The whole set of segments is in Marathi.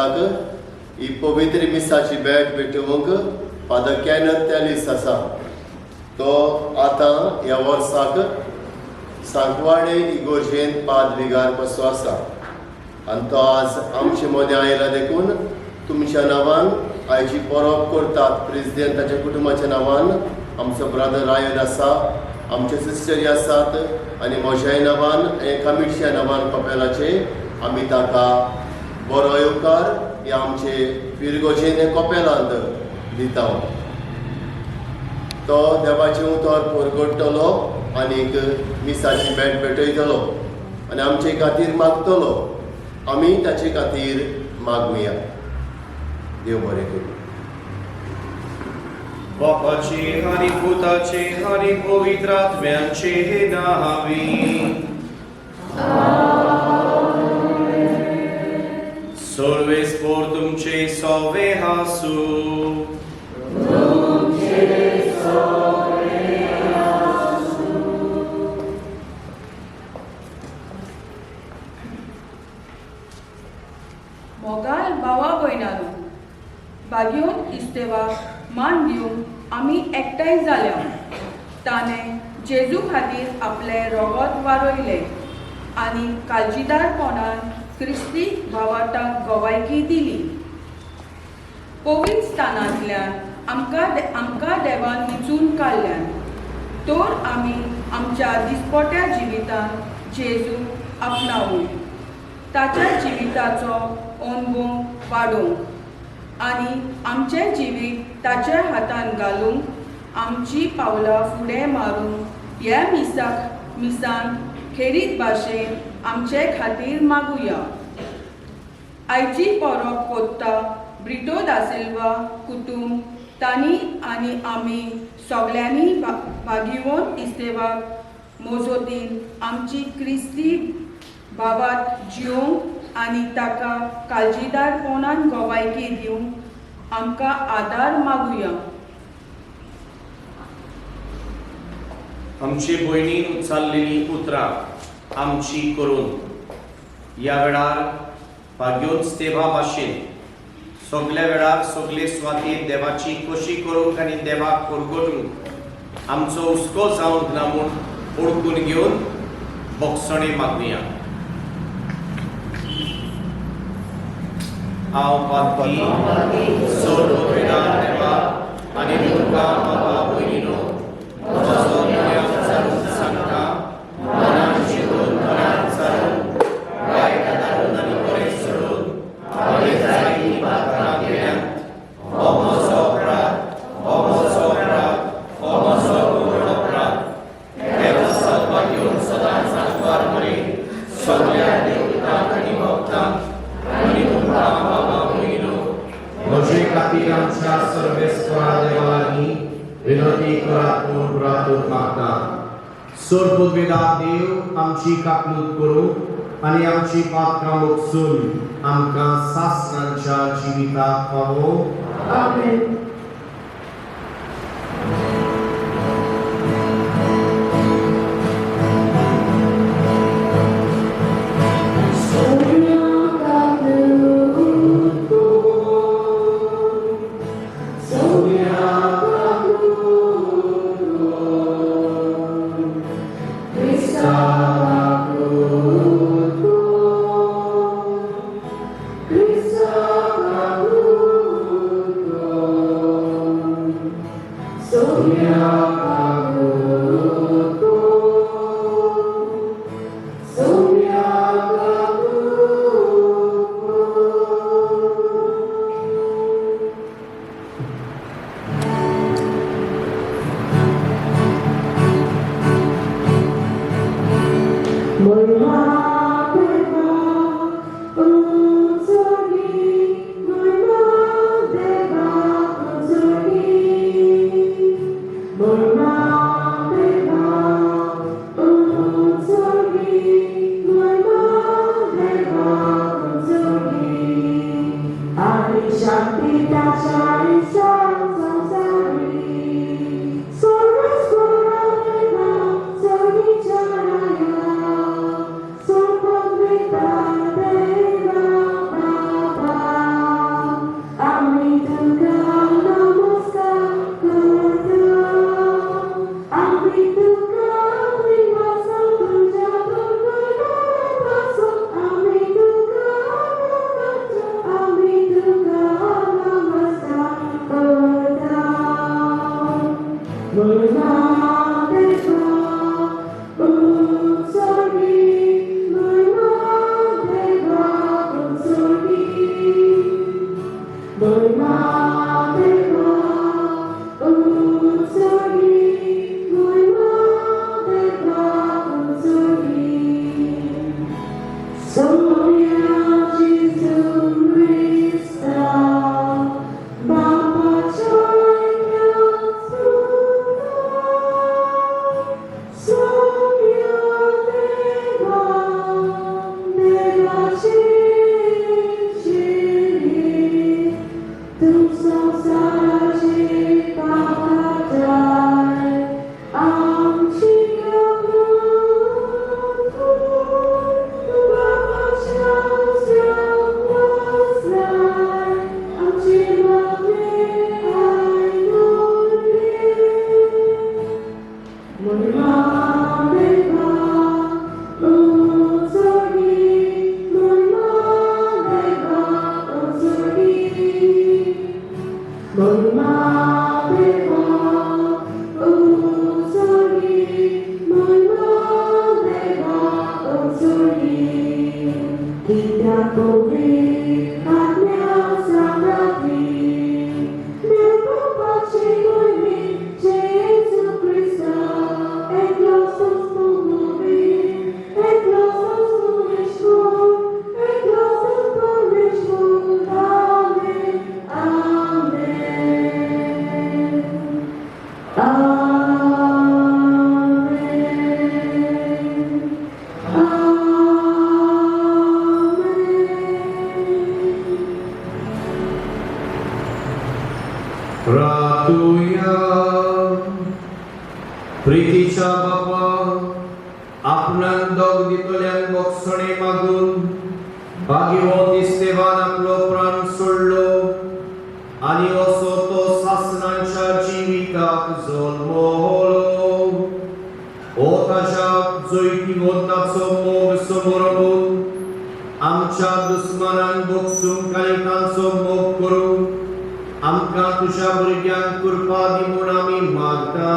भक्तांक ही पवित्र मिसाची भेट भेटोवंक फादर कॅनथ टॅलिस आसा. तो आतां ह्या वर्साक सांकवाडे इगोर्जेंत पाद विगार बसो आसा आनी तो आज आमचे मदें आयला देखून तुमच्या नांवान आयची परब करतात. प्रेसिडेंटाच्या कुटुंबाच्या नांवान आमचो ब्रदर रायन आसा, आमचे सिस्टरी आसात आनी म्हज्याय नांवान कमिटीच्या नांवान कपेलाचे आमी ताका बरो येवकार हे आमचे फिरगोजेन कपेलांत दिता. तो देवाचें उतर परगडटलो आनीक मिसाची भेट भेटयतलो आनी आमचे खातीर मागतलो. आमी ताचे खातीर मागुया. देव बरें करूं. बापाचे आनी पुताचे आनी पवित्र आत्म्याचे नावी. सर्वेस्पोर तुमचे सवे हासू. मोगाल भावा भयणांनो, बागयोन इस्तेवाक मान दिवंक आमी एकठांय जाल्या. ताणें जेजू खातीर आपलें रगत वारोयलें आनी काळजीदारपणान क्रिस्ती भावार्थाक गवायकी दिली. पवित्र स्थानांतल्यान आमकां देवान वेंचून काडल्यान तर आमी आमच्या दिसपट्या जिवितांत जेजू आपणावूं, ताच्या जिविताचो अनुभव वाडोवंक आनी आमचें जिवीत ताच्या हातान घालूंक आमची पावलां फुडें मारूंक ह्या मिसान खेरीत भाशेन आमचे खातीर मागुया. आयची परब कोत्ता ब्रिटो दा सिल्वा कुटुंब तांणी आनी आमी सगळ्यांनी बागयोन इस्तेवाक मोजोतीन आमची क्रिस्ती भावात जियोंक आनी ताका काळजीदारपणान गवायकी दिवंक आमकां आदार मागुया. आमची भयणीन उचारलेली उतरां आमची करून ह्या वेळार बागयोन स्तेवा भाशेन सगळ्या वेळार सगळे स्वातीन देवाची कशी करूंक आनी देवाक परगटूंक आमचो हुस्को जावंक ना म्हूण ओळखून घेवन बोगसणे मागुया. हांव पातकी सर्ववेदार देवा आनी तुमकां बाबा भयणीनो म्हजो नियम जावन सांगता. मनान शिकून मनान चालून वायट दारून आनी बरें सोडून हांवें जायतीं पातकां केल्यांत. हो म्हजो अपराध, हो म्हजो अपराध, हो म्हजो घोर अपराध. हे वर्साक बागयोन सदांच सांकवार करीन सगळ्या देवतांक आनी भक्तांक आनी तुमकां बाबा भयणीनो म्हजे खातीर आमच्या सर्वेस्परा देवानी विनंती करात म्हूण प्रार्थना मागता. सर्वोद्वेदार देव आमची काकलूत करूं आनी आमची पातकां मोगसून आमकां सासणांच्या जिविताक पावो. आमेन. प्रीतीच्या बाबा आपणाक दोग दितल्यान बक्षणे मागून भाग्यवंत इस्तेवान आपलो प्राण सोडलो आणि असो तो सासणांच्या जिविताक जल्मलो ओ ताच्या जैतिवंताचो मोग समोर पळोवन आमच्या दुस्मानांक बक्षूंक कालिकांचो मोग करूं आमकां तुझ्या भुरग्यांक कृपा दी म्हूण आमी मागता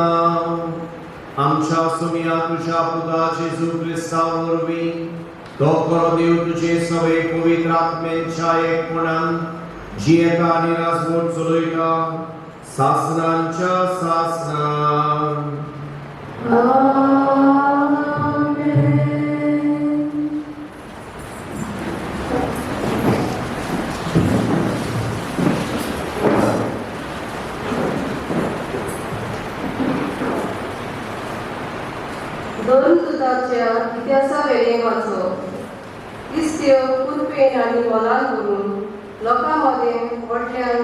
आमच्या सुमिया तुझ्या पुता जेजू क्रिस्ता वरवीं तो खरो देव तुझे सगळे पवित्र आत्म्यांच्या एकपणान जियेता आनी राजवट चलयता सासणांच्या सासणान दोन दुधाच्या इतिहासा वेळेक वाचो इस्त्यो कुरपेन आनी मोलान करून लोकांमध्ये व्हडल्यान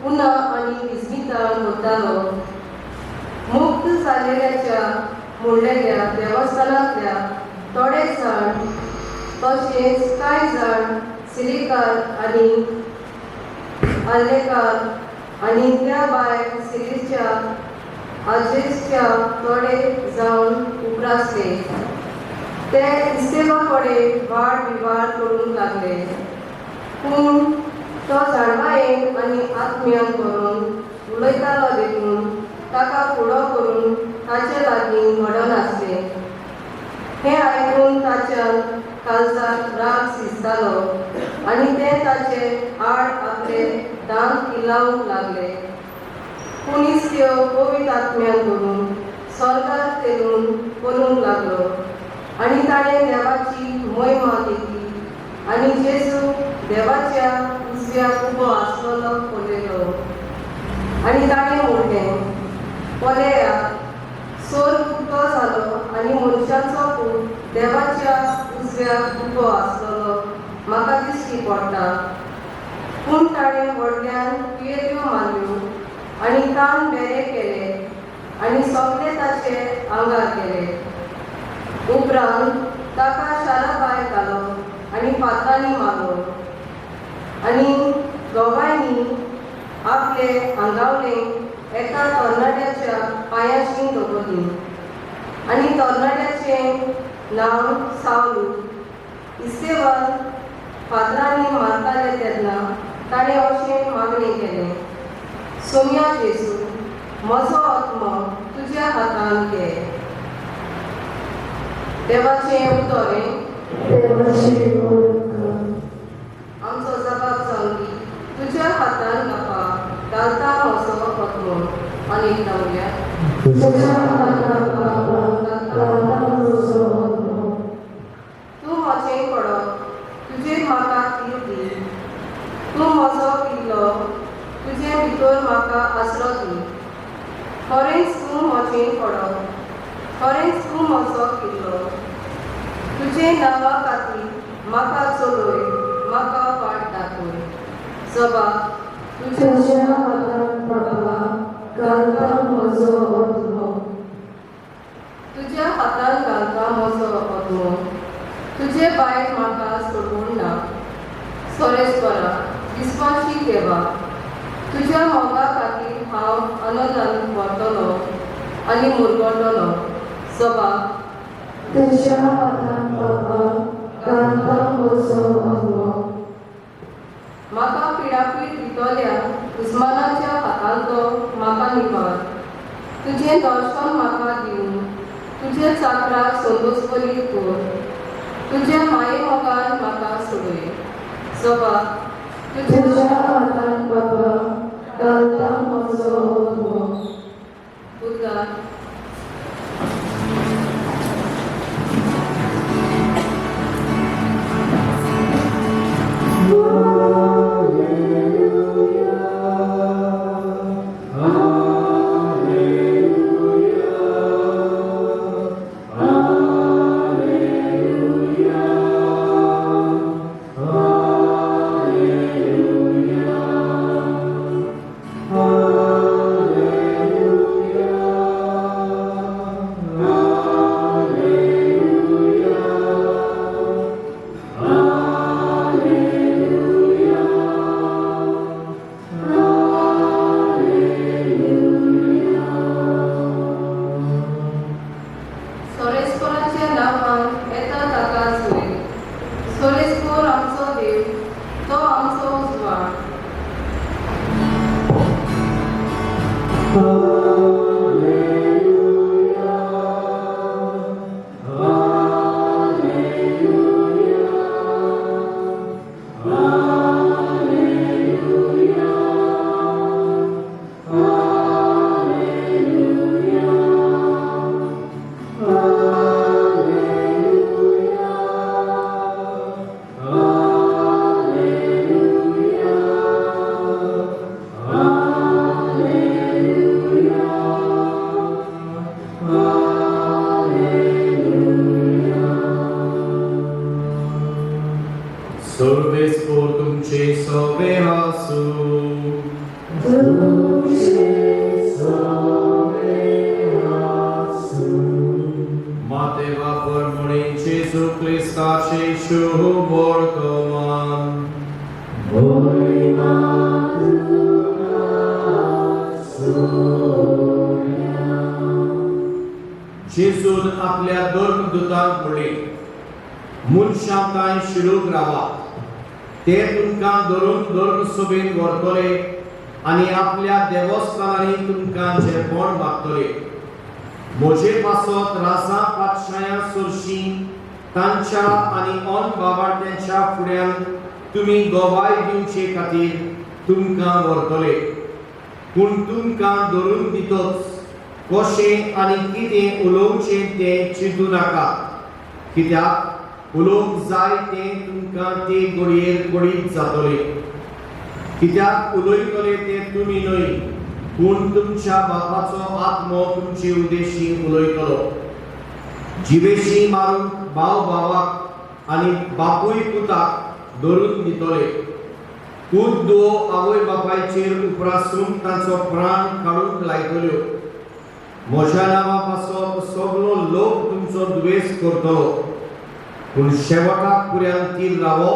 उन्हा आनी विस्मितान व्हरतालो मुक्त जालेल्याच्या मोडलेल्या देवस्थानांतल्या थोडे जाण तशेंच कांय जाण सिरिकार आनी आल्लेकार आनी त्या भायर सिरीच्या आजेच्या थोडे जावन उप्रासले ते इस्तेवा कडेन वाड विवाद करूंक लागले पूण तो जाणवायेन आनी आत्म्यान करून उलयतालो देखून ताका फुडो करून ताचे लागीं घडनासले हें आयकून ताच्यान काळजाक राग शिजतालो आनी ते ताचे आड आपले दांत किल्लावंक लागले पूण इस्त्यो पवित्र आत्म्यान करून स्वर्गाक तेरून पळोवंक लागलो आनी ताणें देवाची महिमा केली आनी जेजू देवाच्या उजव्याक उबो आसलेलो पळयलो आनी ताणें म्हणलें पळया स्वर्ग उक्तो जालो आनी मनशाचो पूत देवाच्या उजव्याक उबो आसलेलो म्हाका दिश्टी पडटा पूण ताणें व्हडल्यान पियेऱ्यो मारल्यो आनी कान बेरे केले आनी सगळे ताचे आंगार केले उपरांत ताका शारा भायर घालो आनी फातरांनी मारलो आनी दोगांयनी आपले आंगावले एका तरणाट्याच्या पांयाची दवरली आनी तरणाट्याचें नांव सावलू इस्तेवान फातरांनी मारताले तेन्ना ताणें अशें मागणें केलें सोम्या जेजू म्हजो आत्मा तुज्या हातान घे देवाचें उतोरें आमचो जबाब जावन दी तुज्या हातान म्हाका घालता म्हजो आत्मो आनी नवऱ्या तूं म्हजें पडप तुजेर म्हाका तीर दी तूं म्हजो पिल्लो तुजे भितर म्हाका आसरो दी खरेंच तूं म्हजें पडप खरेंच तूं म्हजो पिल्लो तुजे नांवा खातीर म्हाका चलोय म्हाका फाट दाखय सभा तुज्या हातान म्हाका घालता म्हजो आत्मो तुज्या हातान घालता म्हजो आत्मो तुजे भायर म्हाका सोडून ना सोरेस्परा विस्वासी देवा तुज्या मोगा खातीर हांव आनंदान वतलो आनी मुरगळटलो सभा तुज्या हातान म्हाका घालता म्हजो आत्मो म्हाका पिडापीड दितल्या दुस्मानाच्या हातान तो म्हाका निबार तुजें दर्शन म्हाका दिवन तुजे चाकराक संतोषबरी कर तुज्या माये मोगान म्हाका सोडय सभा तुज्या हातान म्हाका घालता म्हजो आत्मो उद्गार जेजून आपल्या दोन दुतांक म्हणले मनशां कांय शिरूक रावा ते तुमकां धरून सभेन व्हरतले आनी आपल्या देवस्थानांनी तुमकां जेवण मागतले म्हजे पासत राजा पातशाया सरशी तांच्या आनी ऑन बाबार्थ्यांच्या फुड्यान तुमी गोवाय दिवचे खातीर तुमकां व्हरतले पूण तुमकां धरून दितोच कशें आनी कितें उलोवचें तें चिंतू नाका कित्याक उलोवंक जाय तें तुमकां ते घडयेर घडीत जातलें कित्याक उलयतले तें तुमी न्हय पूण तुमच्या बापाचो आत्मो तुमचे उद्देशी उलयतलो जिवेशी मारून भाव भावाक आनी बापूय पुताक धरून दितले पूत दो आवय बापायचेर उपरासून तांचो प्राण काडून लायतल्यो म्हज्या नांवा पासत सगळो लोक तुमचो द्वेष करतलो पूण शेवटाक पर्यंत रावो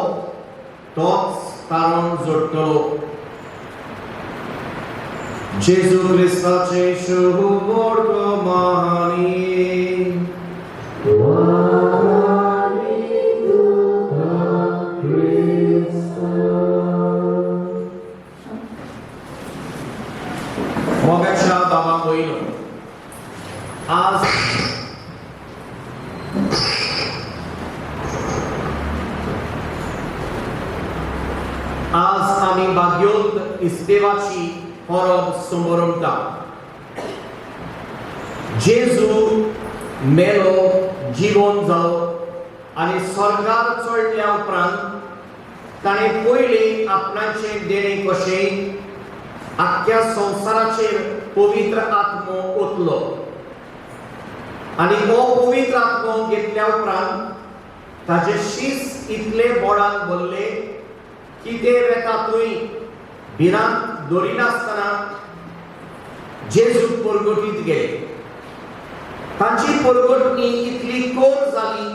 तोच तारण जोडटलो जेजू क्रिस्ताचे शुभ वर्तमानी मोगाच्या बाबा भयणो आज आमी बागयोत इस्तेवाची परब समोर उरता. जेजू मेलो जीवन जालो आनी स्वर्गार चडल्या उपरांत ताणें पयलीं आपणाचे देणे कशें आख्या संवसाराचेर पवित्र आत्मो ओतलो आनी हो पवित्र आत्मो घेतल्या उपरांत ताचे शीस इतले बोडान भरले की ते वेतातूय भिरांत दवरिनासतना जेजू परगटीत गेले. तांची परगटणी इतली कोर जाली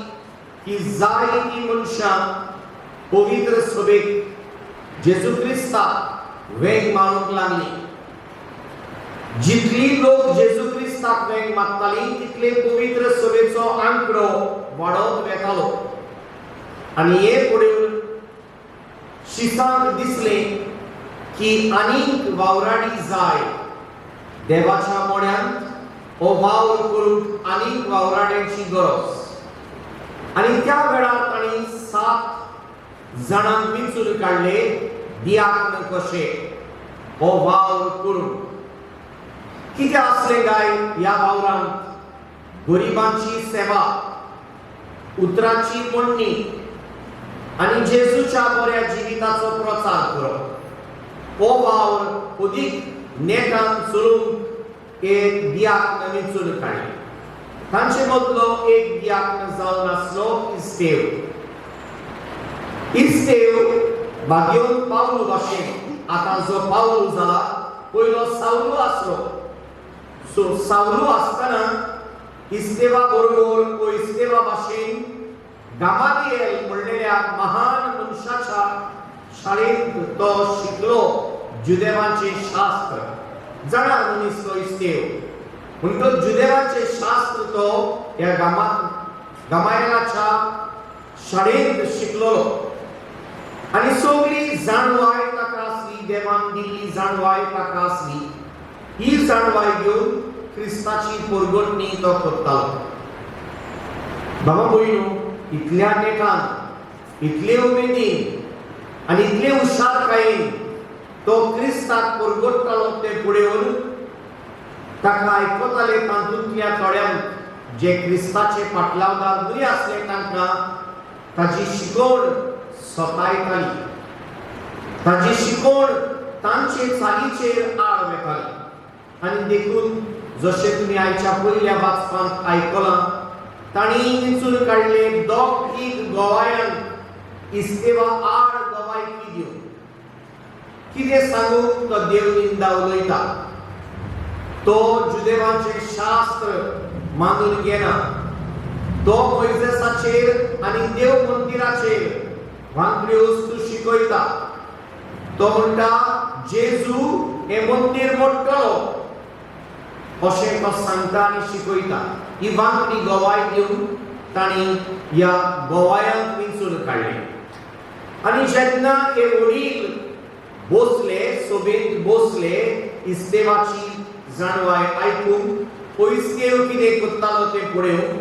की जायतीं मनशां पवित्र सभेक जेजू क्रिस्ताक वेग मारूंक लागली. जितली लोक जेजू क्रिस्ताक वेग मारतालीं तितले पवित्र सभेचो आंकडो वाडत वेतालो. आनी हे पळोवन शिसाक दिसलें की आनीक वावराडी जाय. देवाच्या मोड्यांत हो वावर करूंक आनीक वावराड्यांची गरज. आनी त्या वेळार तांणी 7 जाणांक वेंचून काडले दियाकन कशे हो वावर करूंक. कितें आसलें काय ह्या वावरांत? गरिबांची सेवा, उतराची मोडणी आनी जेजूच्या बऱ्या जिविताचो प्रचार करप. हो वावर अदीक नेटान चलोवंक एक दियाकन वेंचून काडले. तांचे मदलो एक दियाकन जावन आसलो इस्तेव. इस्तेव बागयोन पावलो भाशेन आतां जो पावलो जाला पयलो सावलो आसलो. सो सावलो आसतना इस्तेवा बरोबर तो इस्तेवा भाशेन गामालिएल म्हणलेल्या महान मनशाच्या शाळेंत तो शिकलो जुदेवांचे शास्त्र. जाणा मनीस तो इस्तेव म्हणटो जुदेवांचे शास्त्र तो ह्या गामालिएलाच्या शाळेंत शिकलो आनी सगळी जाणवाय ताका आसली. देवान दिल्ली जाणवाय ताका आसली. ही जाणवाय घेवन क्रिस्ताची परगटणी तो करतालो. बाबा भयणो, इतल्या नेटान, इतले उमेदीन आनी इतले हुशारकायेन तो क्रिस्ताक परगटतालो ते पळोवन ताका आयकताले तातूंतल्या थोड्यांक जे क्रिस्ताचे फाटलावदार न्हय आसले तांकां ताची शिकवण सतायताली. ताची शिकवण तांचे चालीचेर आड वेताली. आनी देखून जशें तुमी आयच्या पयल्या वाचपांत आयकलां तांणी वेंचून काडले दोग गोवायांक इस्तेवा आड गवायकी दिवन कितें सांगूंक तो देव निंदा उलयता. तो जुदेवांचे शास्त्र मानून घेना. तो मोइसेसाचेर आनी देव मंदिराचेर वांगड्यो वस्तू शिकयता. तो म्हणटा जेजू हे मंदिर मोडटलो अशें तो सांगता आनी शिकयता. ही वांगडी गवाय दिवन तांणी ह्या गोवायांक वेंचून काडले. आनी जेन्ना हे वडील बसले सभेंत बसले इस्तेवाची जाणवाय आयकून इस्तेव कितें करतालो तें पळोवन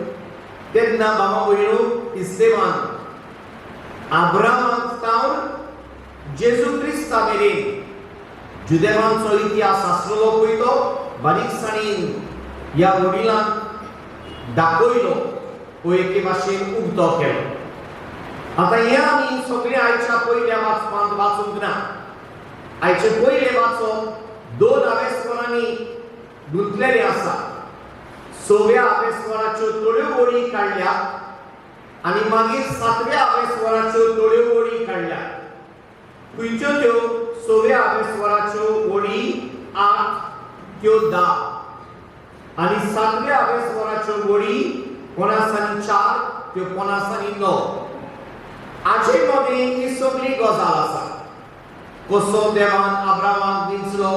तेन्ना बाबा भयणो इस्तेवान आब्रामाक सावन जेजू क्रिस्ता मेरेन जुदेवांचो इतिहास आसलो पळय तो बारीकसाणेन ह्या वडिलांक दाखयलो. हो एके भाशेन उक्तो केलो. आतां हे आमी सगळे आयच्या पयल्या वाचपांत वाचूंक ना. आयचे पयले वाचप 2 आवेस्वरांनी गुंतलेले आसा. 6व्या आवेस्वराच्यो थोड्यो वडी काडल्या आनी मागीर 7व्या आवेस्वराच्यो थोड्यो वडी काडल्या. खंयच्यो त्यो 6व्या आवेस्वराच्यो वडी 8 त्यो 10 आनी 7व्या आवेस्वराच्यो वडी 54 त्यो 59. हाचे मदें ही सगळी गजाल आसा. कसो देवान आब्रामाक दिंचलो,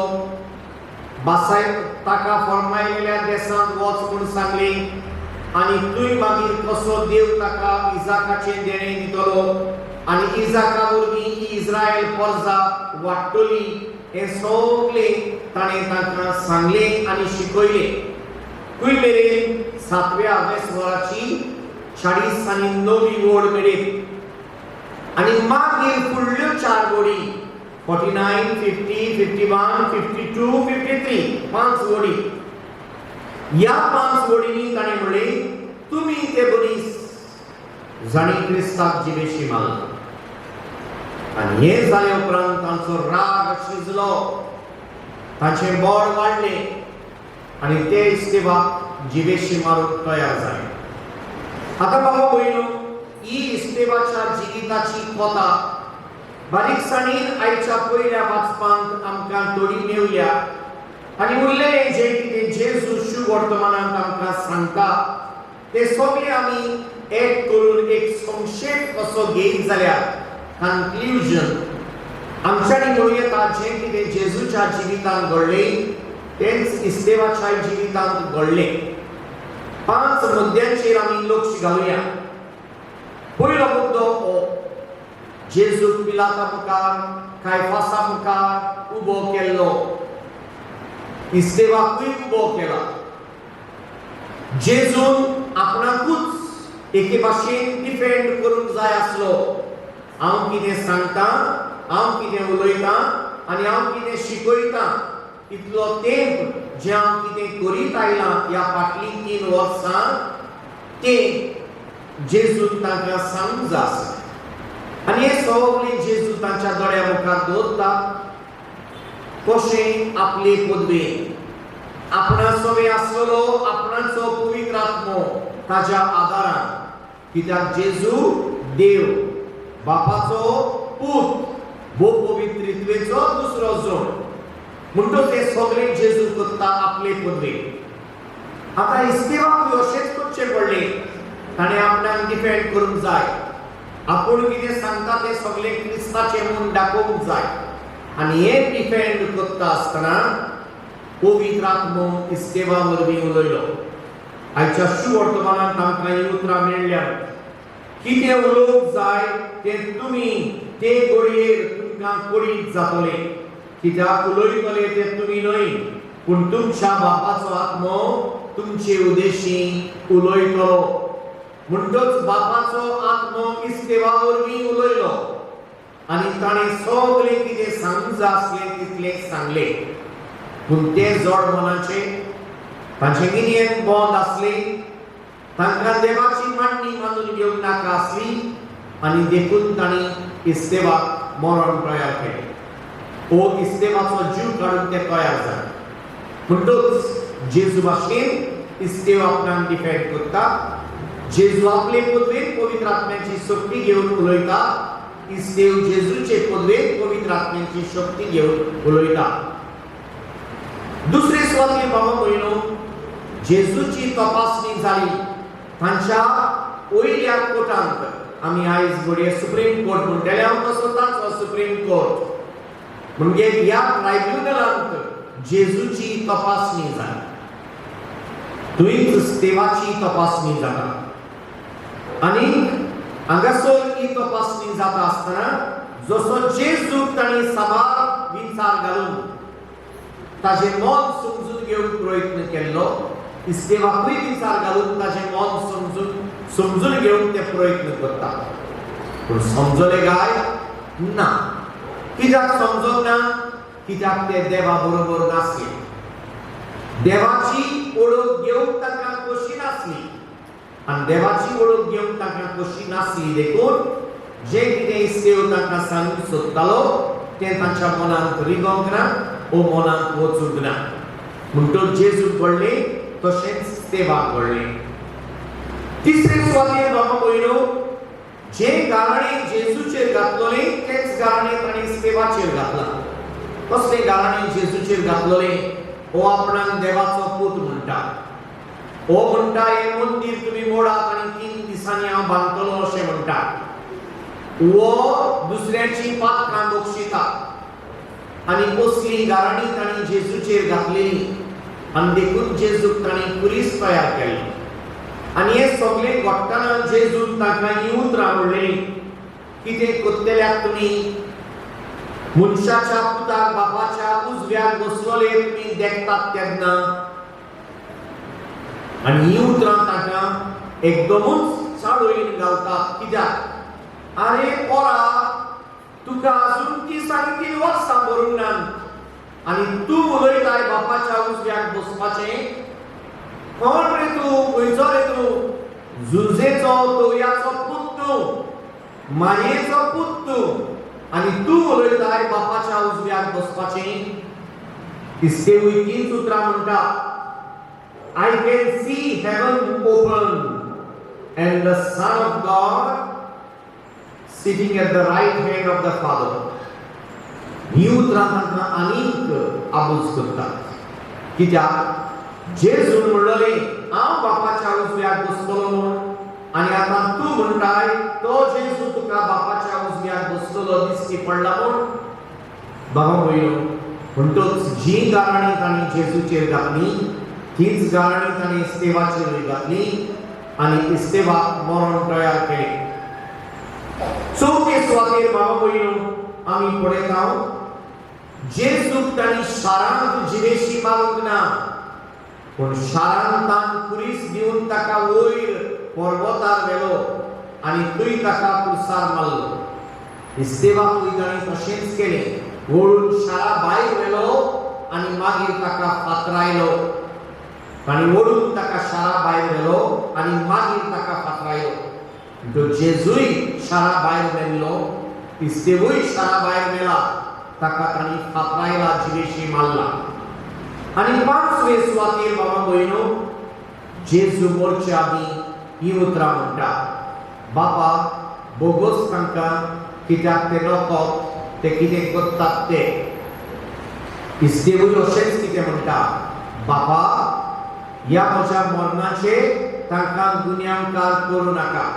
बासाय ताका फर्मायलेल्या देशांत वच म्हूण सांगलें आनी तुय मागीर कसो देव ताका इजाकाचें देणें दितलो आनी इजाका वरवीं इस्रायल परजा वाडटली. हें सगळें ताणें तांकां सांगलें आनी शिकयलें. खंय मेरेन 7व्या आवेस्वराची 40 आनी 9वी वड मेरेन. आनी मागीर फुडल्यो 4 वडी 49, 50, 51, 52, 53 पांच वडी. या पांच वडींनी ताणे म्हणले तुम्ही ते मनीस जाणी क्रिस्ताक जिवेशी मारला. आणि हे जाले उपरांत तांचो राग शिजलो, तांचे बळ वाडले आणि ते इस्तेवाक जिवेशी मारूंक तयार जाले. आता बाबा भयणो, ही इस्तेवाच्या जिविताची कथा बारीकसाणीन आयच्या पयल्या वाचपांत आमकां थोडी मेवल्या आणि उरलेले जे कितें जेजू शुभ वर्तमानांत आमकां सांगता ते सगळे आमी एक करून एक संक्षेप कसो घेयत जाल्यार कन्क्लुजन आमच्यानी म्हणूं येता जें कितें जेजूच्या जिवितांत घडलें तेंच इस्तेवाच्या जिवितांत घडलें. पांच मुद्द्यांचेर आमी लक्ष घालुया. पयलो मुद्दो हो, जेजू पिलाता मुखार कायफासा मुखार उबो केल्लो, इस्तेवाकूय उबो केला. जेजून आपणाकूच एके भाशेन डिफेंड करूंक जाय आसलो. हांव कितें सांगतां, हांव कितें उलयतां आनी हांव कितें शिकयतां, इतलो तेंप जें हांव कितें करीत आयलां ह्या फाटलीं 3 वर्सां तें जेजून तांकां सांगूंक जाय आसलें. आनी हे सगळें जेजू तांच्या दोळ्या मुखार दवरता. कशें आपले पदवेन आपणा सवे आसलो आपणाचो पवित्र आत्मो ताच्या आदारान, कित्याक जेजू देव बापाचो पूत, भोव पवित्रित्वेचो दुसरो जोड म्हणटच हे सगळे जेजू करता आपले पदवेन. आता इस्तेवाक अशेंच करचें पडलें. ताणें आपणाक डिफेंड करूंक जाय. आपूण कितें सांगता तें सगळें क्रिस्ताचें म्हूण दाखोवंक जाय. आनी हे डिफेंड करता आसतना पवित्र आत्मो इस्तेवा वरवीं उलयलो. आयच्या शुभ वर्तमानांत आमकां ही उतरां मेळ्ळ्यांत. कितें उलोवंक जाय तें तुमी ते घडयेर तुमकां कळीत जातलें. कित्याक उलयतले तें तुमी न्हय, पूण तुमच्या बापाचो आत्मो तुमचे उद्देशीं उलयतलो. म्हणटच बापाचो आत्मो इस्तेवा वरवीं उलयलो आनी ताणें सगळें कितें सांगूंक जाय आसलें तितलें सांगलें. पूण ते जड मनाचे, तांचे गिन्येक बंद आसली, तांकां देवाची मांडणी मानून घेवंक नाका आसली आनी देखून तांणी इस्तेवाक मरण तयार केलें. हो इस्तेवाचो जीव काडून ते तयार जाले. म्हणटच जेजू भाशेन इस्तेव आपणाक डिफेंड करता. जेजू आपले पदवेन पवित्र आत्म्याची शक्ती घेवन उलयता. इस्तेव जेजूचे पदवेन पवित्र आत्म्याची शक्ती घेवन उलयता. दुसरे सुवातेर बाबा भयणो, जेजूची तपासणी जाली तांच्या वयल्या कोर्टांत. आमी आयज घडये सुप्रीम कोर्ट म्हणटले, हांव तसो ताचो सुप्रीम कोर्ट म्हणजे ह्या ट्रायब्युनलांत जेजूची तपासणी जाली. थंयच इस्तेवाची तपासणी जाता. आनी हांगासर ही तपासणी जाता आसतना जसो जेजूक तांणी सभार विचार घालून ताजें मन समजून घेवंक प्रयत्न केल्लो, इस्तेवाकूय विचार घालून ताजें मन समजून घेवंक ते प्रयत्न करता. पूण समजले काय ना. कित्याक समजोंक ना? कित्याक ते देवा बरोबर नासले. देवाची ओळख घेवंक ताका कशी नासली आनी देवाची ओळख घेवंक ताका कशी नासली देखून जें कितें इस्तेव तांकां सांगूंक सोदतालो तें तांच्या मनांत रिगोंक ना, ओ मनांत वचूंक ना. म्हणटच जेजूक घडलें तशेंच इस्तेवाक घडलें. तिसरे सुवातेर बाबा भयणो, जें गाराणें जेजूचेर घातलेलें तेंच गाराणें ताणें इस्तेवाचेर घातलां. कसलें गाराणें जेजूचेर घातलेलें? हो आपणाक देवाचो पूत म्हणटा. हो म्हणटा हे मंदीर तुमी मोडात आनी 3 दिसांनी हांव बांदतलो अशें म्हणटा. हो दुसऱ्याची पातकां बक्षिता आनी कसली गाराणी तांणी जेजूचेर घातलेली आनी देखून जेजूक तांणी पुलीस तयार केल्लो. आनी हे सगळें घडटना जेजून तांकां ही उतरां म्हणलेलीं, कितें करतल्याक तुमी मनशाच्या पुताक बापाच्या उजव्याक बसलोले तुमी देखतात तेन्ना. आनी ही उतरां तांकां एकदमूच चाळोयेन घालतात. कित्याक? आरे पोरा, तुका अजून ती सारकी वर्सां भरूंक ना आनी तूं उलयताय बापाच्या उजव्याक बसपाचें कोण रे तूं खंयचो रे तूं झुजेचो तोयाचो पूत तूं मायेचो पूत तूं आनी तूं उलयताय बापाच्या उजव्याक बसपाचें इस्तेवूय तीन उतरां म्हणटा I can see heaven open and the Son of God sitting at the right hand of the Father. ही उतरां तांकां आनीक आबूज करतात कित्याक जेजून म्हणलें हांव बापाच्या उजव्याक बसतलो म्हूण आनी आतां तूं म्हणटाय तो जेजू तुका बापाच्या उजव्याक बसतलो दिश्टी पडला म्हूण बाबा भयणो म्हणटच जी गाराणी तांणी जेजूचेर घातली तीच गाराणी तांणी इस्तेवाचेर घातली आनी इस्तेवाक मरण तयार केलें चवथे सुवातेर बाबा भयणो आमी पळयता जेजूक तांणी शारांत जिवेशी मारूंक ना पूण शारांत तान कुरीस दिवन ताका वयर पर्वतार व्हेलो आनी थंय ताका क्रुसार मारलो इस्तेवाकूय तांणी तशेंच केलें ओडून शारा भायर व्हेलो आनी मागीर ताका फातरायलो तांणी ओडून ताका शारा भायर व्हेलो आनी मागीर ताका फातरायलो तो जेजूय शारा भायर व्हेल्लो इस्तेवूय शारा भायर व्हेला ताका तांणी फातरायला जिवेशी मारला आनी पांचवे सुवातेर बाबा भयणो जेजू मरचे आदीं ही उतरां म्हणटा बापा बोगोस तांकां कित्याक ते नकळत ते कितें करतात ते इस्तेवूय अशेंच कितें म्हणटा बापा ह्या म्हज्या मरणाचे तांकां गुन्यांवकार करूं नाका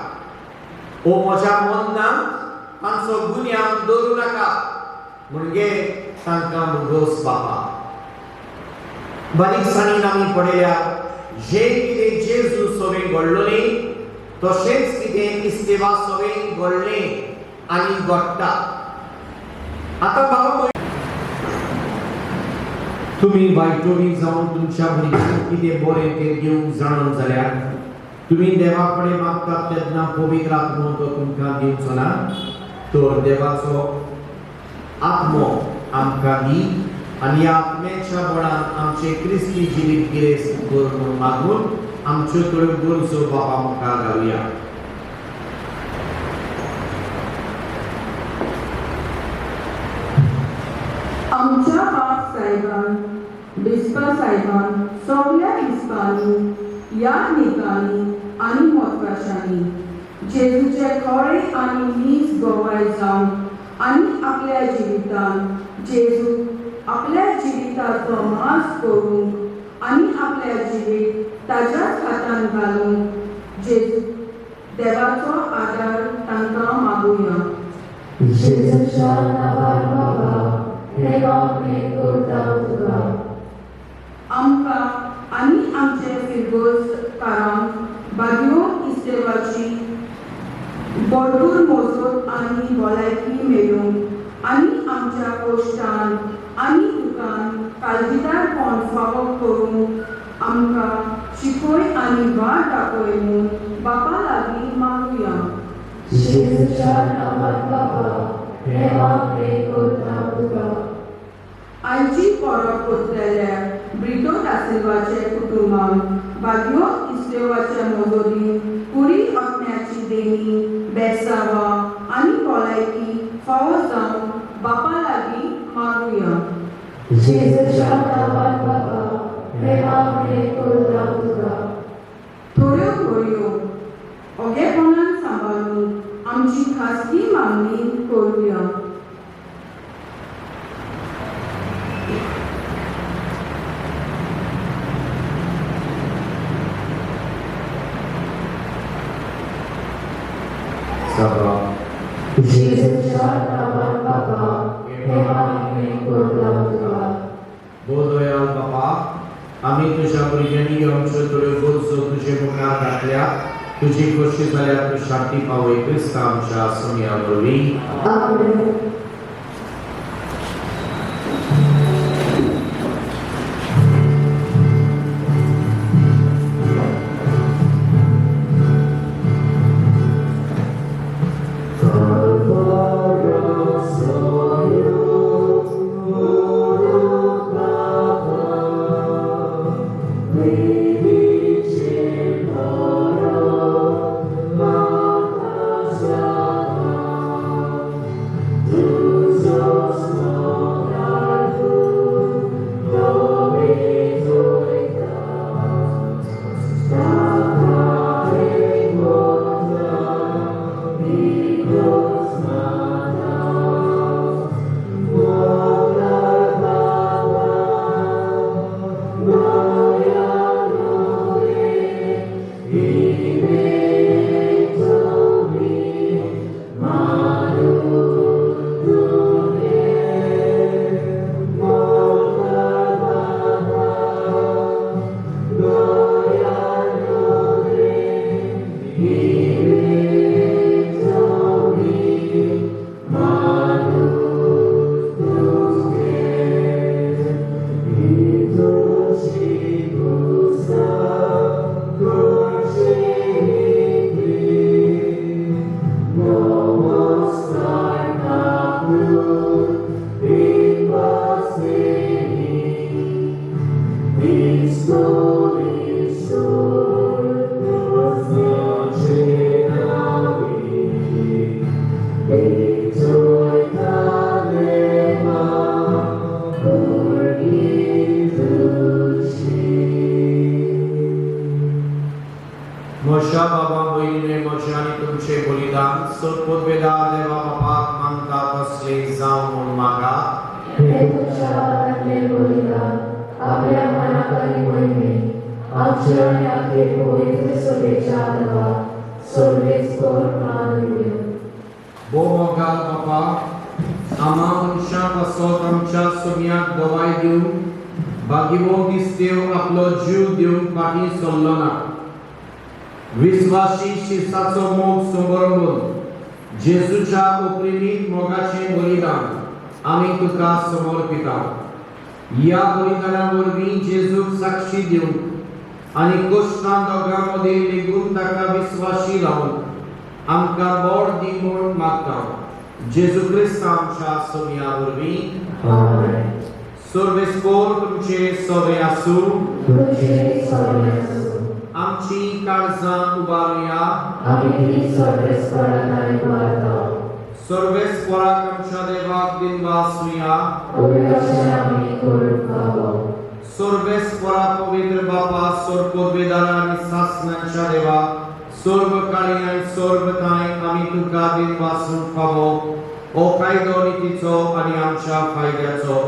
ओ म्हज्या मरणांत तांचो गुन्यांव दवरूं नाका म्हणजे तांकां मुगोस बापा बारीकसाणीन आमी पळयल्या जे कितें जेजू सोबेन घडलोलें तशेंच कितें इस्तेवा सोबेन घडलें आनी घडटा आतां बाबा तुम्ही वायटोवी जावन तुमच्या भुरग्यांक कितें बरें तें दिवंक जाणत जाल्यार तुम्ही देवा कडेन मागतात तेन्ना पवित्र आत्मो तो तुमकां दिवचो ना तर देवाचो आत्मो आमकां दी आनी ह्या आत्म्याच्या बळान आमचे क्रिस्ती जिवीत गिरेस्त कर म्हूण मागून आमच्यो त्यो गरजो बाबा मुखार घालुया आमच्या बाप साहेबान बिस्पा साहेबान सगळ्या इस्पांनी या निकांनी आनी म्हत्वाच्यांनी जेजूचे खरे आनी नीज गोवाय जावन आनी आपल्या जिवितान जेजू आपल्या जिविताचो मास करूंक आनी आपल्या जिवीत ताच्याच हातान घालूंक जेजू देवाचो आदार तांकां मागुया जेजूच्या नांवान बाबा हे आमी करता तुका आमकां आनी आमचे फिरगोसकारांक बागयो इस्तेवाची भरपूर मोजत आनी भलायकी मेळूंक आनी आमच्या कोश्टान आनी दुकान काळजीदारपण फावो करूंक आमकां शिकोय आनी वाट दाखय म्हूण बापा लागीं मागुया जेजूच्या नांवान बाबा हे आमी करता तुका आयची परब करतल्या ब्रिटो दासिल्वाचे कुटुंबांक बागयो इस्तेवाच्या मोजोरी पुरी आत्म्याची देणी बेसावा आनी भलायकी फावो जावन बापा लागीं मागुया जेजूच्या नांवान बाबा हे आमी करता तुका थोड्यो घडयो ओगेपणान सांबाळून आमची खासगी मागणी करुया जेजूच्या नांवान बाबा हे आमी करता तुका बोदयाल बापा आमी तुज्या भुरग्यांनी आमच्यो थोड्यो गरजो तुजे मुखार घातल्या तुजी कशी जाल्यार तूं शांती पावय क्रिस्ता आमच्या सोन्या वरवीं आमेन Lord, Moșa baba mâine moșani तुमचे बलिदान सोपवेदा देवा बाबा मानता बसले जाऊन मागा हे तुझ्या हातातले बलिदान आपल्या मनाकडे वळणे आमच्या आणि आपले पवित्र सभेच्या देवा सर्वेश्वर प्राणवीर बोमोगा बाबा आम्हा मनुष्या पासोत आमच्या सोम्याक दवाई देऊन बागिवो दिसतेव आपलो जीव देऊन पाठी सोडलो ना विश्वासी शिसाचो मोग समोरून जेजूच्या उप्रेमीत मोगाचे बलिदान आम्ही तुका समर्पिता या बलिदानावरवी जेजूक साक्षी देऊन आणि कष्टां दोगांमध्ये लेगून ताका विश्वासी राहून आमकां बोड दी म्हूण मागता जेजू ख्रिस्त आमच्या सोम्यावरवी आमेन सर्वेस्पोर तुमचे सवे आसूं तुझे सर्वेश्वर आमची काळजां उबारुया आम्ही सर्वेश्वराकडे पाहतो सर्वेस्पराक आमच्या देवाक दिनवासुया उलटचे आम्ही करून खावो सर्वेस्परा पवित्र बापा सर्वोद्वेदार आणि शासनांच्या देवा सर्व काळी आणि सर्वताय आम्ही तुका दिनवासून फावो ओ कायदो नितीचो आणि आमच्या फायद्याचो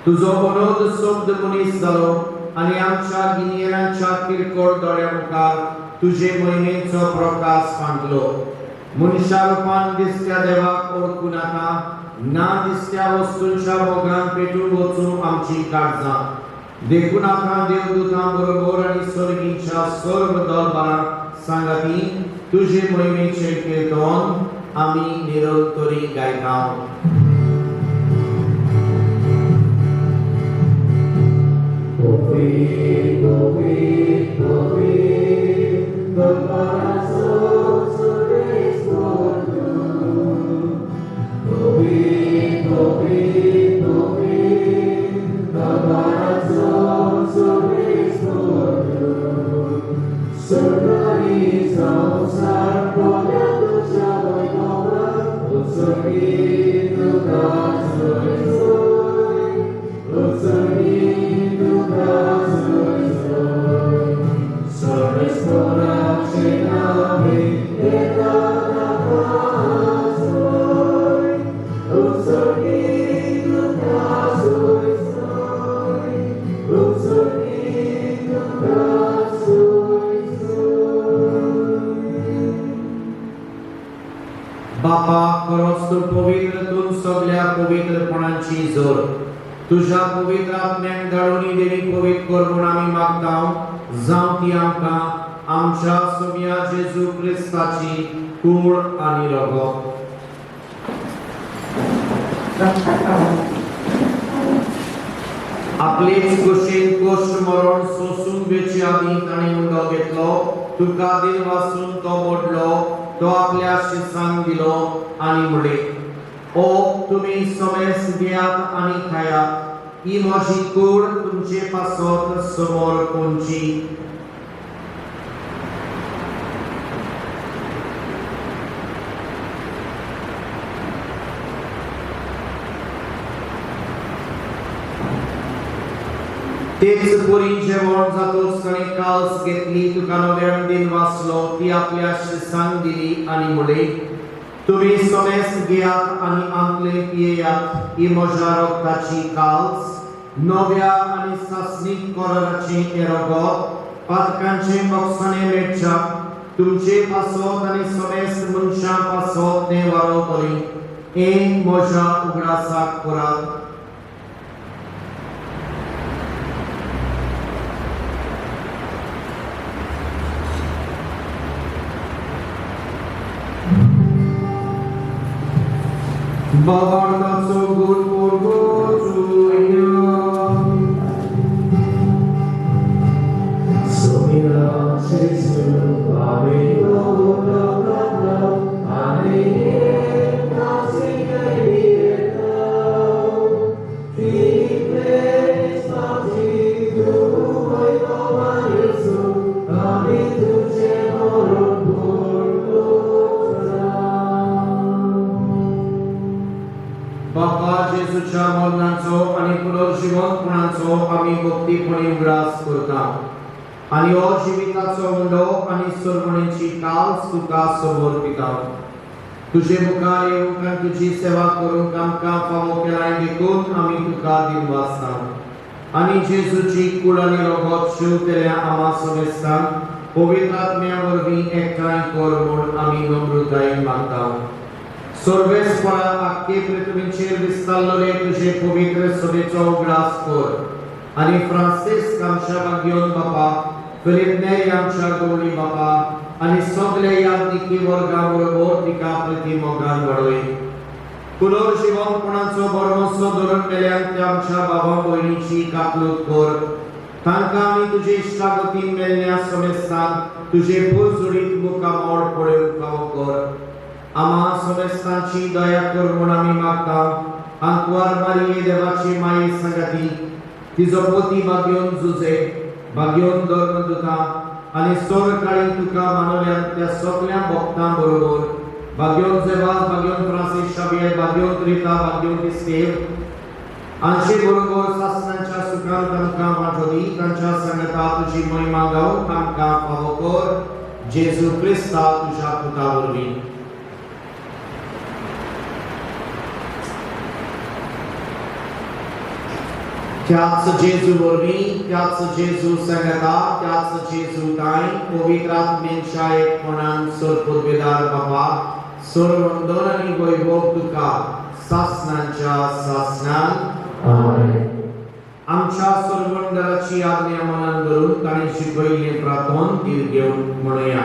तुझो अनोद शब्द मनीस जालो आणि आमच्या गिन्येरांच्या किरकोळ दोळ्या मुखार तुझे महिमेचो प्रकाश फांटलो मनशा रूपान दिसत्या देवाक ओळखू नाका ना दिसत्या वस्तूंच्या मोगान पेटून वचूं आमची काळजां देखून आमकां देवदूतां बरोबर आणि स्वर्गीच्या सर्व दरबाराक सांगाती तुझे महिमेचे कीर्तन आम्ही निरंतरी गायता बापा खरोच तू पवित्रतून सगळ्या पवित्रपणाची जोर तुझ्या पवित्र आत्म्यान धाडून देवी पवित्र कर म्हूण आमी मागता जावं ती आमकां आमच्या सोम्या जेजू क्रिस्ताची कूड आनी रगत आपलेच कुशीन कोश्ट मरण सोसून बेची आदी ताणी उंडो घेतलो तुका दिन वासून तो मोडलो तो आपल्या शिष्यांक दिलो आणि म्हळे ओ तुम्ही समेस घेयात आणि खायात ही माझी कूड तुमचे पासत समोर कोणची तेच पुरी जेवण जातोच ताणे काल्स घेतली तुका नव्यान दिन वाचलो ती आपल्या शिष्यांक दिली आणि म्हळे तुम्ही समेस घेयात आणि आमले पियेयात ही म्हज्या रक्ताची काल्स नव्या आणि शासनीक कराराचे हे रगत पातकांचे मोक्षाने मेळच्या तुमचे पासत आणि समेस मनशां पासत ते वारोवतली हे म्हज्या उगडासाक करात Babartaso good for Amen. आम्ही भक्तीपणे उगडास करता आणि हो जिविताचो वंडो आणि सर्वणेची काल तुका समर्पिता तुझे मुखार येऊन आणि तुझी सेवा करून आमकां फावो केलाय देखून आम्ही तुका दिववासता आणि जेजूची कूड आणि रगत शिवतेल्या आम्हा समेस्तांक पवित्र आत्म्या वरवीं एकठांय कर म्हूण आमी नम्रतायेन मागता सर्वेस्परा आख्खे पृथ्वीचेर विस्तारलोले तुझे पवित्र सभेचो उगडास कर आणि फ्रांसिस आमच्या भाग्योन बापा फिलिप नेरी आमच्या गवळी बापा आणि सगळे याज्ञिकी वर्गा बरोबर तिका प्रतिमोगान वाडोय पुनर्जीवनपणाचो बरमोसो धरून मेल्यान त्या आमच्या बाबा भयणीची काकलूत कर तांकां आमी तुजे इश्टागतीन मेल्ल्या समेस्तांक तुजे फुलझुडीत मुखामोड पळोवंक फावो कर आम्हा समेस्तांची दया कर म्हूण आमी मागता आंतवार मारिये देवाची माये संगती तिजो पती भाग्योन जुजे भाग्योन धर्मदूता आनी सोरकाळी तुका मानवल्यान त्या सगळ्या भक्तां बरोबर भाग्योन जेवास भाग्योन फ्रांसिस शाबियर भाग्योन त्रिता भाग्योन तिस्केव आंशी बरोबर सासणांच्या सुखांत आमकां वांटोदी तांच्या संगतांत तुजी महिमा गावून आमकां फावो कर जेजू क्रिस्ता तुज्या पुता वरवीं त्याच जेजू वरवीं त्याच जेजू संगता त्याच जेजू ताई पवित्र आत्म्याच्या एकपणान सरपदवेदार बाबा सर्ववंदन आनी वैभव तुका सासणांच्या सासणान आमेन. आमच्या सर्वंदराची आज्ञा मनान धरून ताणी शिकयल्लें प्रार्थन तीर घेवन म्हणया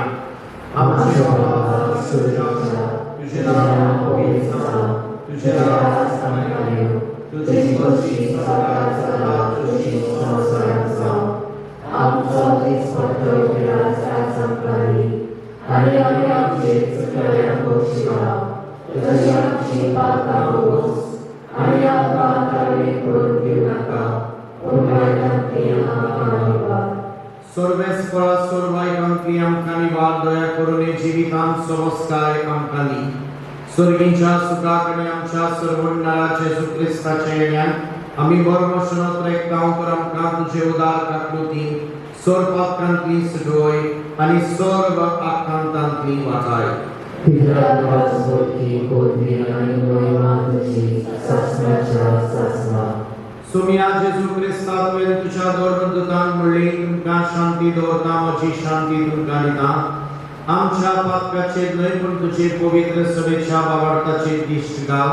आमचे बाबा स्वर्गाच्या तुझे नाम पवित्र जावं तुझे राज येवं तुझी मर्जी स्वर्गात जाता तशी संसारात जावं आमचो दिसपट्टो आज आमकां दी आनी आमी आमचे चुकल्यांक बक्षिसा तशी आमची पापां बोस आनी आमकां तारणे करून दिवं नाका पूण वायटांतली आमकां निवार सर्वेस्परा सर्वायकांतली आमकां निवार दया करून हे जिवितांत समस्काय आमकां दी स्वर्गीच्या सुखाक आनी आमच्या सर्वंडाराचे जेजू क्रिस्ताचे येण्यान आमी बरमोशनत रेखतांव कर आमकां तुजे उदार काकलुतीन सोरपातकांतली सुटोय आनी सर्व आकांतांतली वाटाय पित्राद्वास बोलकी कोदमी आनी महिमा तुझी सासणाच्या सासणा सुमिया जेजू क्रिस्ता तुवें तुज्या धर्मदूतांक म्हणली तुमकां शांती दवरता म्हजी शांती तुमकां दिता आमच्या पातकाचेर न्हय पूण तुजे पवित्र सभेच्या वावरताचेर दिश्ट घाल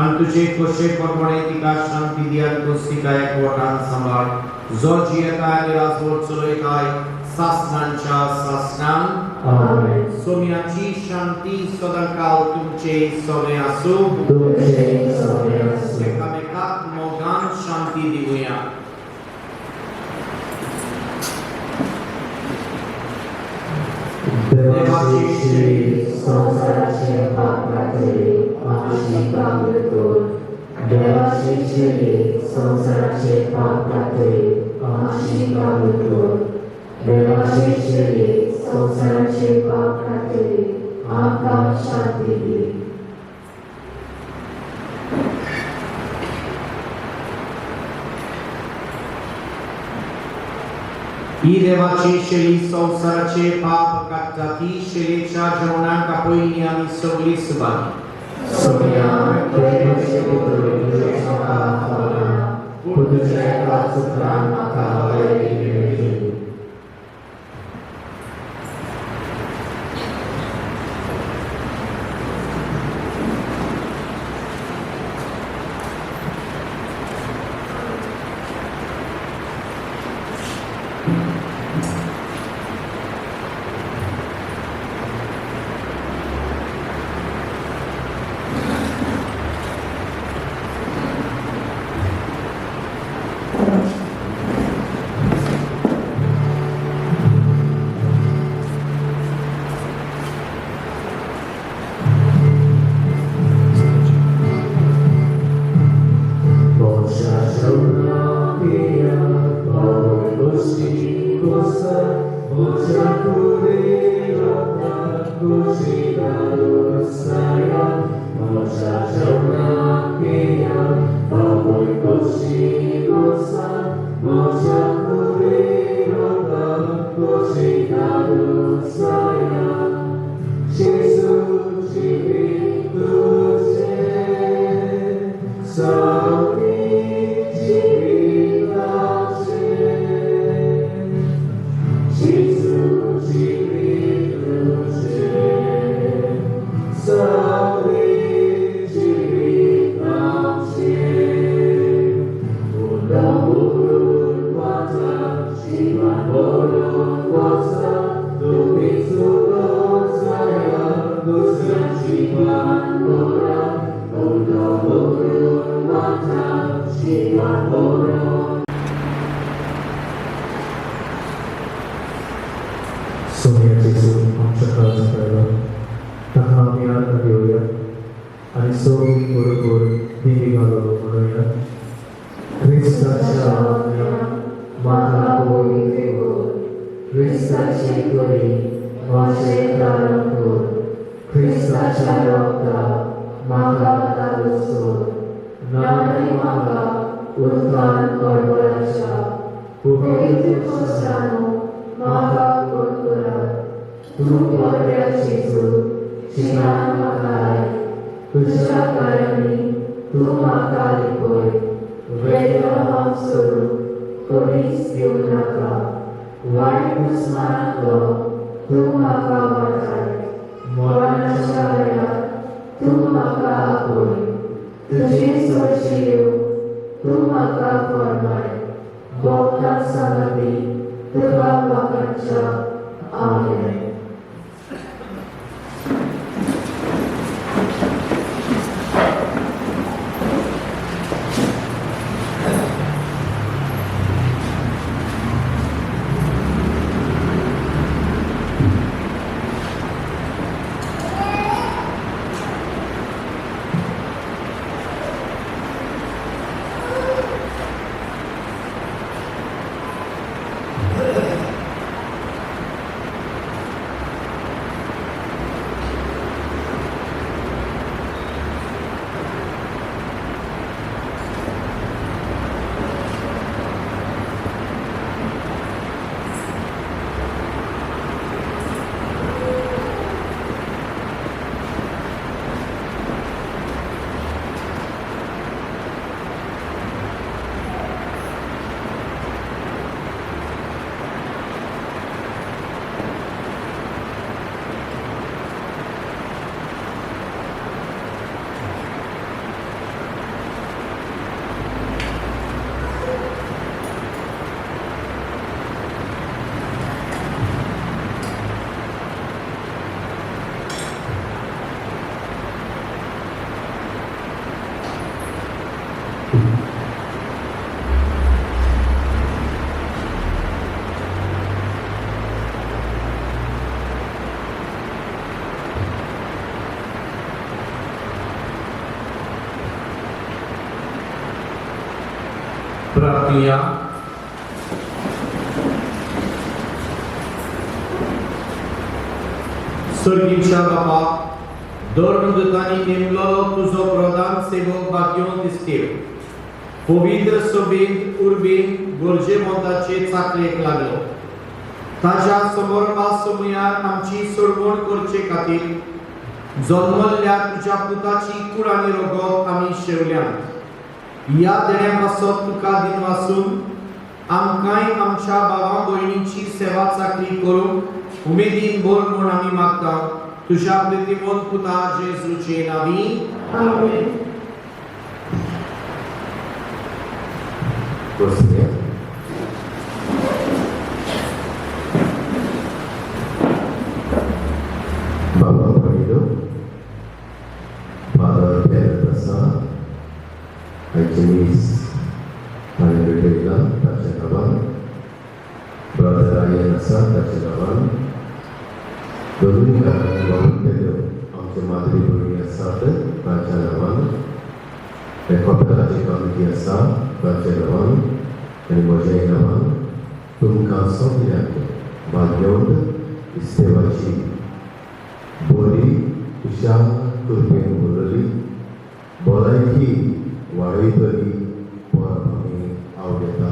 आनी तुजे खोशे प्रमाणे तिका शांती दियात तिका एकवटान सांबाळ जो जियेता आनी राजवट चलयताय सासणांच्या सासणान आमेन. सोम्याची शांती सदांकाळ तुमचे सगळे आसूं तुमचे सगळे आसूं. एकामेकाक मोगान शांती दिवया देवाची श्री संसाराचे पाप कातरी आमची कामल कर देवाची श्री संसाराचे पाप कातरी आमची कामल कर देवाची श्री संसाराचे पाप कातरी आमकां शांती दी ही देवाची शेळी संसाराचे पाप काढता ती शेळीच्या जेवणाक आपयली आमी सगळी सुभागी सोम्या तुझे पुत्र तुझे म्हाका खावना पूण तुझे एका सुत्रान म्हाका वळेरी मेळटली सोन्याचे सूर आमच्या काळात कळला ताका आमी आर्गां घेवया आनी सगळीं बरोबर देवी घालो म्हणूया क्रिस्ताच्या आज्ञा म्हाका पळोवंक दवर क्रिस्ताचे कुडी म्हाजें दारां कर क्रिस्ताच्या रगताक म्हाका ताळो सोड नाणी म्हाका उदकान गडबडाच्या पवित्र वस्त्रांनो म्हाका तू बऱ्या जेजू जिवान म्हाका आय तुज्या कारणी तू म्हाका लिपय वेगळो हांव सोडून कोणीच येवं नाका वायट दुस्मानांतलो तू म्हाका वाटाय मरणाच्या वेळार तू म्हाका आपय तुजे सोडशी येवं तू म्हाका फर्माय भोवतां सांगपी तुका म्हाकाच्या आमेन. प्रार्थना स्वर्गीच्या बापा दर मुदतांनी नेमलेलो तुजो प्रधान सेवक बागयोन दिसते पवित्र सभेंत उर्बेन गरजेमंताचे चाकरेक लागलो ताच्या समोरपा समयार आमची सोडवण करचे खातीर जल्मल्ल्या तुज्या पुताची कूड आनी रगत आमी शेवल्यात या देण्या पासत तुका दिन वाचून आमकांय आमच्या भावा भयणीची सेवा चाकरी करूंक उमेदीन बोर म्हूण आमी मागता तुज्या प्रितीमोद पुता जेजूचे नांवी आमेन. बसया बाबा पडिलो फादर पेर प्रसाद आयचीस ताणें भेटयला ताच्या नांवान ब्रदर आयन आसा ताच्या नांवान दोनूय घरांनी वाहून गेल्यो आमचे माद्री भयणी आसात ताच्या नांवान कॉपराची कमिटी आसा ताच्या नांवान आनी म्हज्याय नांवान तुमकां सगळ्यांक भाग्योंत इस्तेवाची बरी खुशाल कृपेन भरली भलायकी वाडयतली पर आमी आवडटा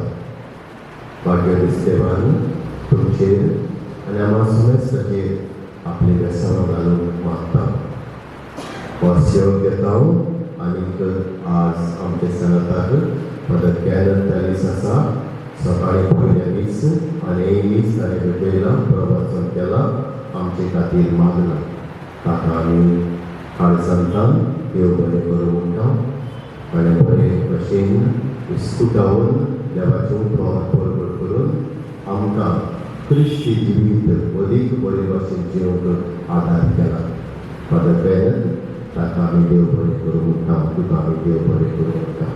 भाग्यवंत देवान तुमचेर आनी आम्हा समेस्ताचेर आपले बेसांव घालूंक मागता. हो सेव घेता आनीक आज आमचे सनाताक फादर कॅनन टॅलिस आसा. सकाळी पयल्या दीस आनी 20 तारखेला प्रवचन केलां आमचे खातीर मागना. ताका आमी काळजांतल्यान देव बरें करूं म्हणटा आनी बरे भशेन इस्कुटावन देवाचें उतरां बरोबर करून आमकां क्रिस्ती जिवीत अदीक बरे भशेन जिवंक आदार केला. फादर कॅनन ताका आमी देव बरें करूं म्हणटा. तुका आमी देव बरें करूं म्हणटा.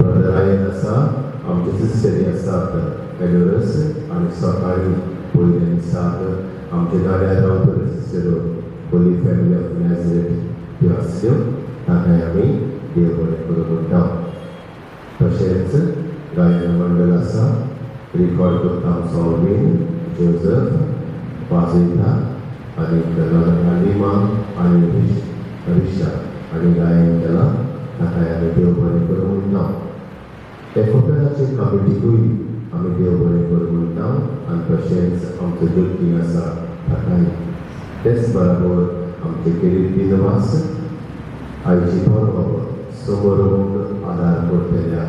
ब्रदर आयन आसा, आमचे सिस्टरी आसात एडोरस आनी सकाळी पयल्या दिसाक आमचे गाड्यार रावतल्यो सिस्टर होली फॅमिली ऑफ नॅझरेथ त्यो आसल्यो. ताकाय आमी देव बरें करूं म्हणटा. तशेंच गायन मंडळ आसा, रिकॉर्ड करता सॉल्वीन जोझफ वाजयता आनी हालिमा आनी रिशा आनी गायन केलां. ताकाय आमी देव बरें करूं म्हणटा. एकोप्याचे कमिटीकूय आमी देव बरें करूं म्हणटा आनी तशेंच आमचो दुर्गी आसा ताकाय. तेच बरोबर आमचे किरीट दिनवास आयची बरोबर समोरूंक आदार करतल्या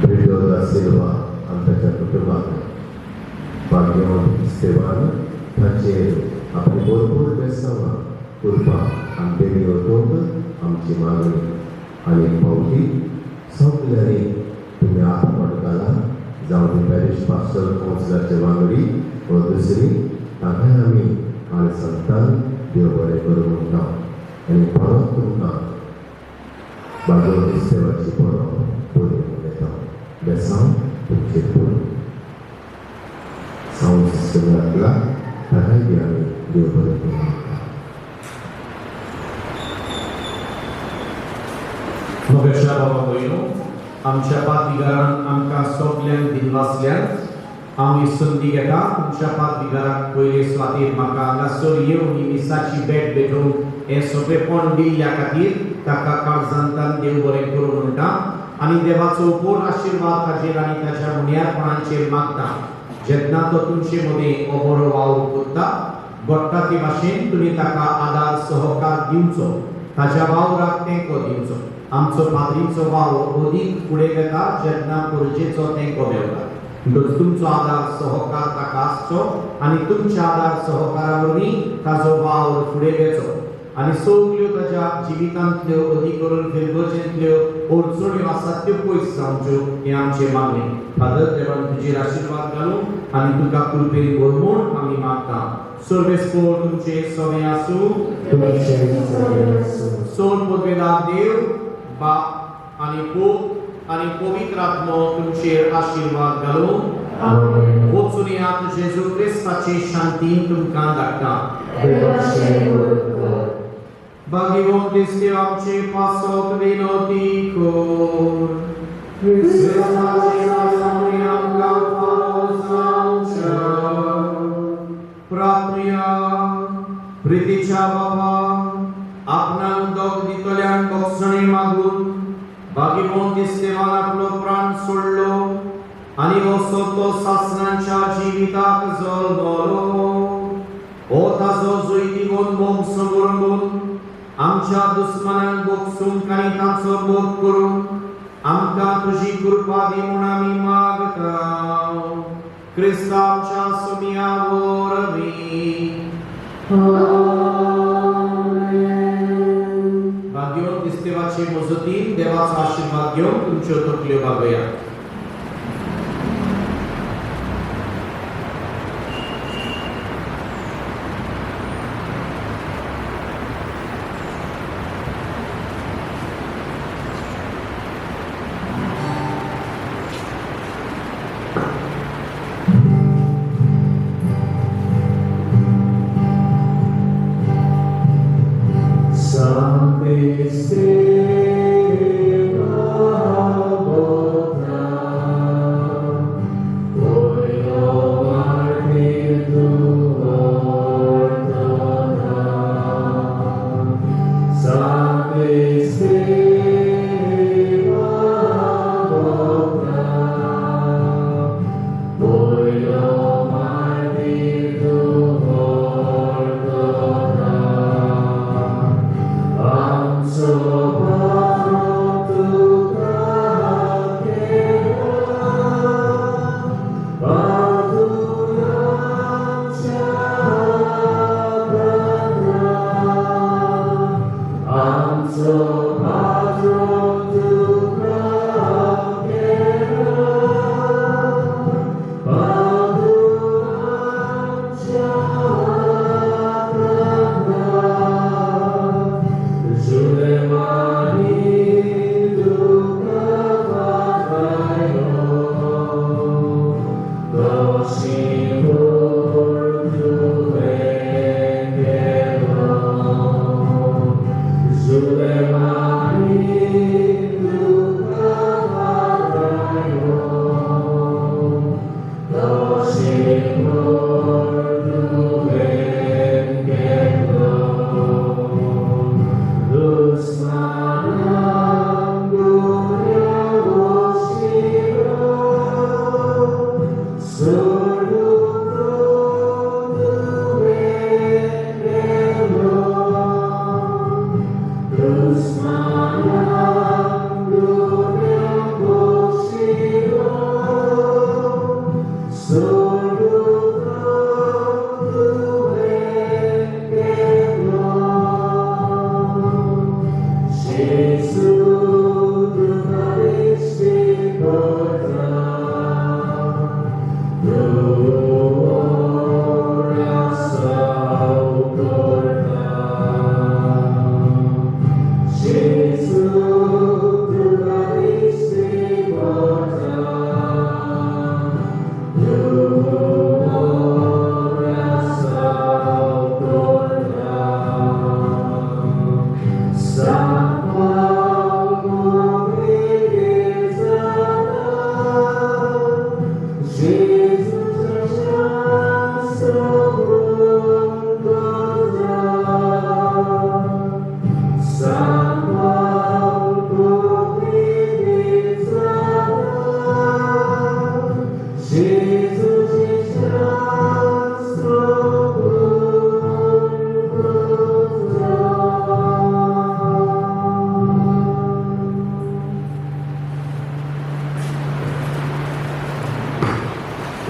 ब्रिटो दा सिल्वा आनी ताच्या कुटुंबाक भाग्यवंत इस्तेवान ताचेर आपली भरपूर बेसांवां करपाक आनी तेणी वचूंक आमची मागणी. आनी फावटी सगल्यांनी तुमी हात घाला जावं पॅरिश पास्टल कावन्सिलाचे वांगडी व दुसरी ताकाय आमी काळजांतल्यान देव बरें करूं म्हणटा. आनी परत तुमकां भाग्यवंत इस्तेवाची बरो बरी उलयता. बेसांव तुमचेर पडूं. सावंड सिस्टम घातला ताकाय बी आमी देव बरें करूं म्हणटा. मोगेशा बाबा भयणो, आमच्या पातविगारान आमकां सगल्यांक दिनवासल्यान आमी संदी घेता. तुमच्या पातविगाराक पयले सुवातेर म्हाका हांगासर येवन ही मिसाची भेट भेटोवंक हें सोंपेपण दिल्ल्या खातीर ताका काळजांतल्यान देव बरें करूं म्हणटा आनी देवाचो उपोड आशिर्वाद ताचेर आनी ताच्या मुण्यारपणाचेर मागता. जेन्ना तो तुमचे मदें हो बरो वावर करता, घडटा ते भाशेन तुमी ताका आदार सहकार दिवचो, ताच्या वावराक तेंको दिवचो. आमचो पाद्रीचो वावर अदीक फुडें घेता जेन्ना गरजेचो तेंको मेळटा. म्हणटच तुमचो आदार सहकार ताका आसचो आनी तुमच्या आदार सहकारा वरवीं ताजो वावर फुडें घेचो आनी सगल्यो ताच्या जिवितांतल्यो अदीक करून गरजेंतल्यो अडचण्यो आसात त्यो पयस जावच्यो हें आमचें मागणें. फादर देवान तुजेर आशिर्वाद घालूं आनी तुका कृपेन भर म्हूण आमी मागता. सर्वेस्पोर तुमचे सवें आसूं. सोन पदवेदार देव बाप आनी पूत आनी पवित्र आत्मो तुमचेर आशिर्वाद घालूं वचून येयात. जेजू क्रिस्ताची शांतीन तुमकां धाडटा. भाग्यवंत इस्तेव आमचे पासत विनोती कर. क्रिस्ताचे नांवान आमकां पावस जावचें. प्रार्थना. प्रितीच्या बाबा, आपणाक दोग दितल्यांक बक्षणे मागून भाग्यवंत इस्तेवान आपलो प्राण सोडलो आनी असो तो सासणांच्या जिविताक जल्मलो. हो ताजो जैतिकोन भोग समोरून आमच्या दुस्मनांक बोगसूंक आनी तांचो भोग करूंक आमकां तुजी कृपा दी म्हूण आमी मागता. क्रिस्तांच्या सुमिया वरवीं. भाग्यवंत इस्तेवाचे मजतीन देवाचो आशिर्वाद घेवन तुमच्यो तकल्यो बागया.